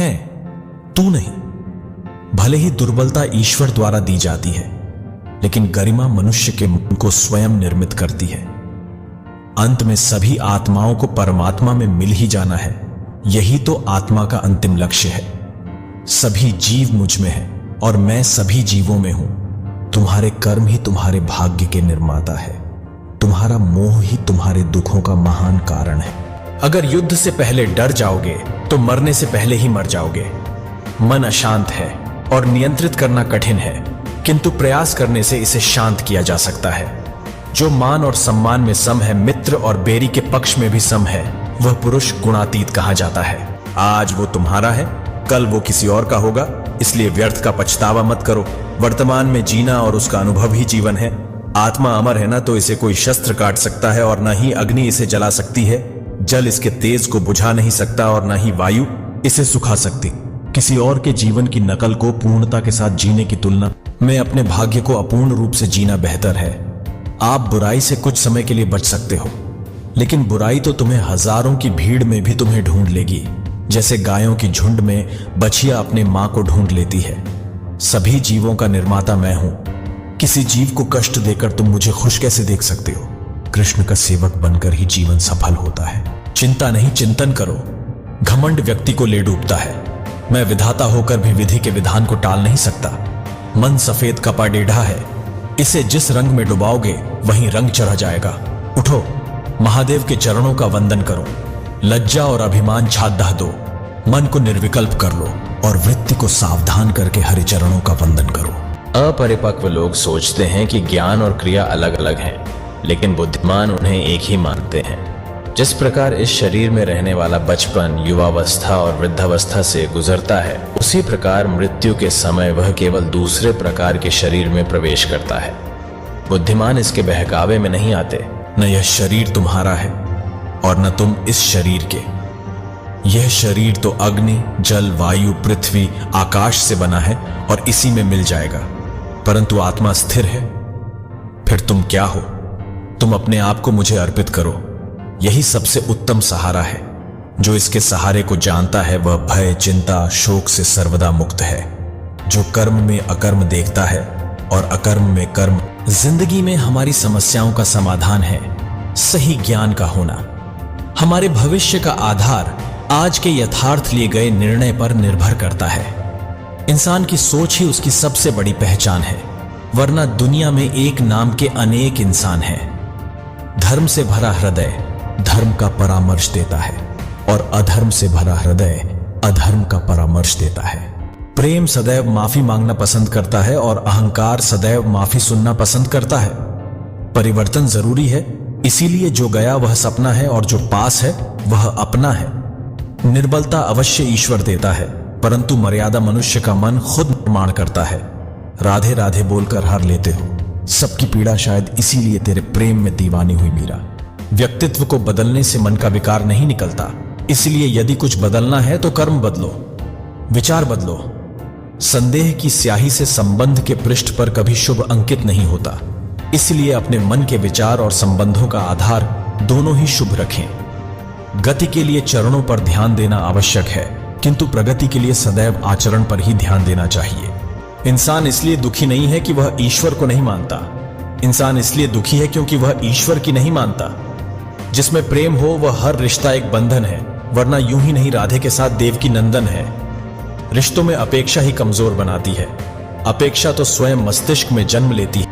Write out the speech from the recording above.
हैं, तू नहीं। भले ही दुर्बलता ईश्वर द्वारा दी जाती है, लेकिन गरिमा मनुष्य के मन को स्वयं निर्मित करती है। अंत में सभी आत्माओं को परमात्मा में मिल ही जाना है। यही तो आत्मा का अंतिम लक्ष्य है। सभी जीव मुझ में है और मैं सभी जीवों में हूं। तुम्हारे कर्म ही तुम्हारे भाग्य के निर्माता है। तुम्हारा मोह ही तुम्हारे दुखों का महान कारण है। अगर युद्ध से पहले डर जाओगे तो मरने से पहले ही मर जाओगे। मन अशांत है और नियंत्रित करना कठिन है, किंतु प्रयास करने से इसे शांत किया जा सकता है। जो मान और सम्मान में सम है, मित्र और बेरी के पक्ष में भी सम है, वह पुरुष गुणातीत कहा जाता है। आज वो तुम्हारा है, कल वो किसी और का होगा, इसलिए व्यर्थ का पछतावा मत करो। वर्तमान में जीना और उसका अनुभव ही जीवन है। आत्मा अमर है ना तो इसे कोई शस्त्र काट सकता है और ना ही अग्नि इसे जला सकती है। जल इसके तेज को बुझा नहीं सकता और ना ही वायु इसे सुखा सकती। किसी और के जीवन की नकल को पूर्णता के साथ जीने की तुलना में अपने भाग्य को अपूर्ण रूप से जीना बेहतर है। आप बुराई से कुछ समय के लिए बच सकते हो, लेकिन बुराई तो तुम्हें हजारों की भीड़ में भी तुम्हें ढूंढ लेगी, जैसे गायों की झुंड में बछिया अपने मां को ढूंढ लेती है। सभी जीवों का निर्माता मैं हूं। किसी जीव को कष्ट देकर तुम मुझे खुश कैसे देख सकते हो? कृष्ण का सेवक बनकर ही जीवन सफल होता है। चिंता नहीं, चिंतन करो। घमंड व्यक्ति को ले डूबता है। मैं विधाता होकर भी विधि के विधान को टाल नहीं सकता। मन सफेद कपा टेढ़ा है, इसे जिस रंग में डुबाओगे वहीं रंग चढ़ जाएगा। उठो, महादेव के चरणों का वंदन करो। लज्जा और अभिमान छात ढा दो। मन को निर्विकल्प कर लो और वृत्ति को सावधान करके हरि चरणों का वंदन करो। अपरिपक्व लोग सोचते हैं कि ज्ञान और क्रिया अलग अलग हैं, लेकिन बुद्धिमान उन्हें एक ही मानते हैं। जिस प्रकार इस शरीर में रहने वाला बचपन, युवावस्था और वृद्धावस्था से गुजरता है, उसी प्रकार मृत्यु के समय वह केवल दूसरे प्रकार के शरीर में प्रवेश करता है। बुद्धिमान इसके बहकावे में नहीं आते। न यह शरीर तुम्हारा है और न तुम इस शरीर के। यह शरीर तो अग्नि, जल, वायु, पृथ्वी, आकाश से बना है और इसी में मिल जाएगा, परंतु आत्मा स्थिर है। फिर तुम क्या हो? तुम अपने आप को मुझे अर्पित करो। यही सबसे उत्तम सहारा है। जो इसके सहारे को जानता है वह भय, चिंता, शोक से सर्वदा मुक्त है। जो कर्म में अकर्म देखता है और अकर्म में कर्म। जिंदगी में हमारी समस्याओं का समाधान है सही ज्ञान का होना। हमारे भविष्य का आधार आज के यथार्थ लिए गए निर्णय पर निर्भर करता है। इंसान की सोच ही उसकी सबसे बड़ी पहचान है, वरना दुनिया में एक नाम के अनेक इंसान हैं। धर्म से भरा हृदय धर्म का परामर्श देता है और अधर्म से भरा हृदय अधर्म का परामर्श देता है। प्रेम सदैव माफी मांगना पसंद करता है और अहंकार सदैव माफी सुनना पसंद करता है। परिवर्तन जरूरी है, इसीलिए जो गया वह सपना है और जो पास है वह अपना है। निर्बलता अवश्य ईश्वर देता है, परंतु मर्यादा मनुष्य का मन खुद निर्माण करता है। राधे राधे बोलकर हार लेते हो। सबकी पीड़ा शायद इसीलिए तेरे प्रेम में दीवानी हुई मीरा। व्यक्तित्व को बदलने से मन का विकार नहीं निकलता, इसलिए यदि कुछ बदलना है तो कर्म बदलो, विचार बदलो। संदेह की स्याही से संबंध के पृष्ठ पर कभी शुभ अंकित नहीं होता, इसलिए अपने मन के विचार और संबंधों का आधार दोनों ही शुभ रखें। गति के लिए चरणों पर ध्यान देना आवश्यक है, किंतु प्रगति के लिए सदैव आचरण पर ही ध्यान देना चाहिए। इंसान इसलिए दुखी नहीं है कि वह ईश्वर को नहीं मानता। इंसान इसलिए दुखी है क्योंकि वह ईश्वर की नहीं मानता। जिसमें प्रेम हो वह हर रिश्ता एक बंधन है, वरना यूं ही नहीं राधे के साथ देवकी नंदन है। रिश्तों में अपेक्षा ही कमजोर बनाती है। अपेक्षा तो स्वयं मस्तिष्क में जन्म लेती है।